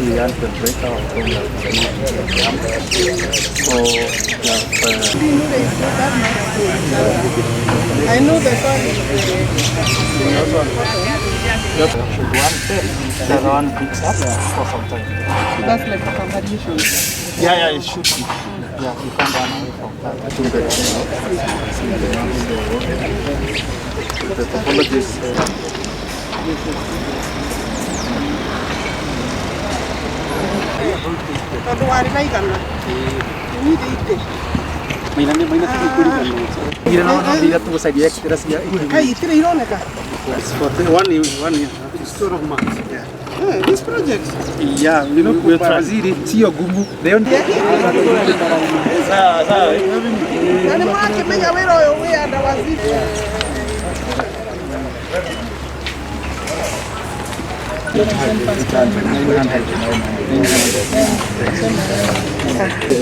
she had the breakout from the so I know the song. just one step, the one picks up for some time. That's like a competition. Yeah, it should be. Yeah, you can't run away from that. I think that the topologist. This project. Yeah, you know, we'll try. See your gumu. They don't.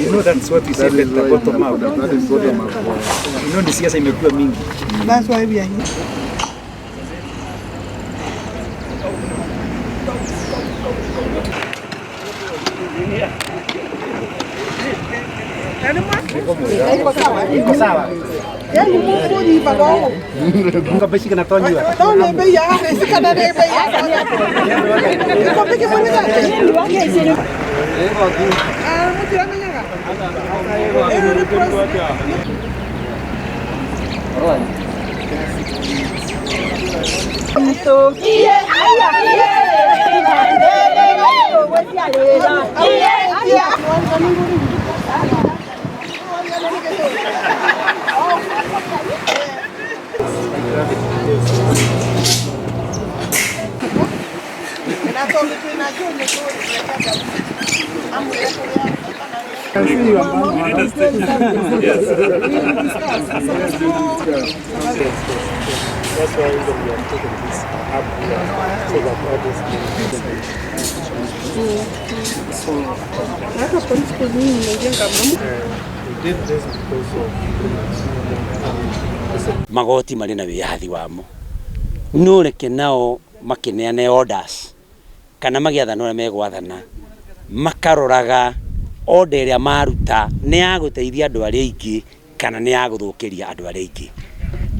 You know that's what we say at the bottom up. That is bottom up. You know this year imekuwa mingi. That's why we are here. Iko sawa. Yani Mungu ni bago. Mungu bashika na tonyo. Tonyo be ya, sikana be ya. Iko peke mwenye zake. Ah, mtu ananyanga. That's why we are taking this up here so that others we did this because of magoti mari na wihathi wamo no reke nao makineane orders kana magiathana ora megwathana makaroraga order iria maruta ni ya guteithia andu aria ingi kana ni ya guthukiria andu aria ingi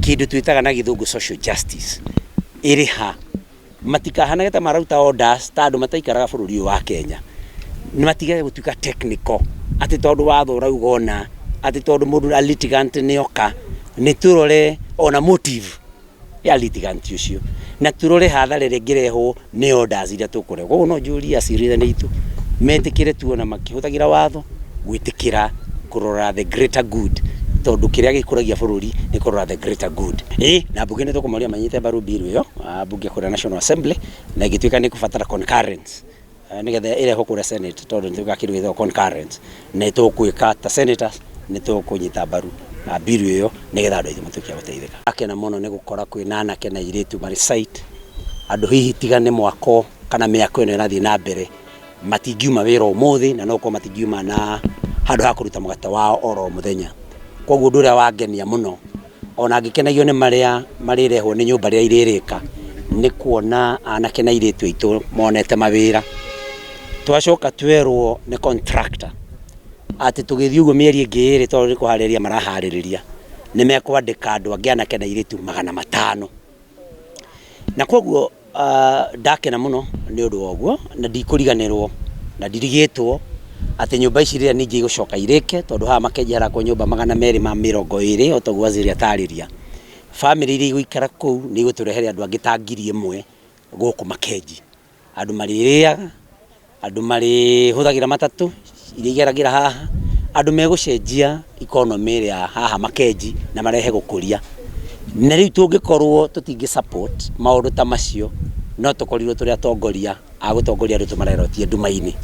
kindu twitaga na githungu social justice iriha matikahanage ta maruta orders ta andu mataikaraga bururi wa Kenya ni matigage gutuika technical ati tondu watho raugona ati tondu mundu a litigant ni oka ni turore ona motive ya litigant ucio na turore hathara ringireho ni orders iria tukure koguo no juria ciritha ni itu metikire tuona makihuthagira watho gwitikira kurora the greater good tondu kiria gikuragia bururi ni kurora the greater good na bunge ni tukumaria manyite baru biru yo bunge kura National Assembly na gituika ni kufatara concurrence nigetha ire hokura Senate tondu nituga kiru githo concurrence na tukwika ta senators ni tukunyita baru biru yo nigetha andu aithu matukia guteithika akena muno ni gukora kwina anake na iritu mari site andu hihi tigane mwako kana miako ino irathii na mbere matingiuma wira umuthi na noko matingiuma na handu ha kuruta mugata wao oro muthenya koguo nduria wangenia muno ona angikenagio ni maria marirehwo ni nyumba ria iririka ni kuona anake na iritu itu monete mawira twacoka twerwo ni contractor ati tugithii uguo mieri ingi iri tondu ni kuhariria marahariria ni mekwandika andu angi anake na iritu 500 na koguo ndakena muno ni undu woguo na ndikuriganirwo na ndirigitwo ati nyumba ici ria ningi gucoka irike tondu ha makenjera kwa nyumba 220 otoguo waziri atariria family iri guikara kuu ni guturehere andu angi ta 1000 guku makenji andu maririaga andu mari huthagira matatu iri igeragira haha andu megucenjia economy ria haha makenji na marehe gukuria na riu tungikorwo tutingi support maundu ta macio no tukorirwo turi atongoria agutongoria andu tumararotie ndumaini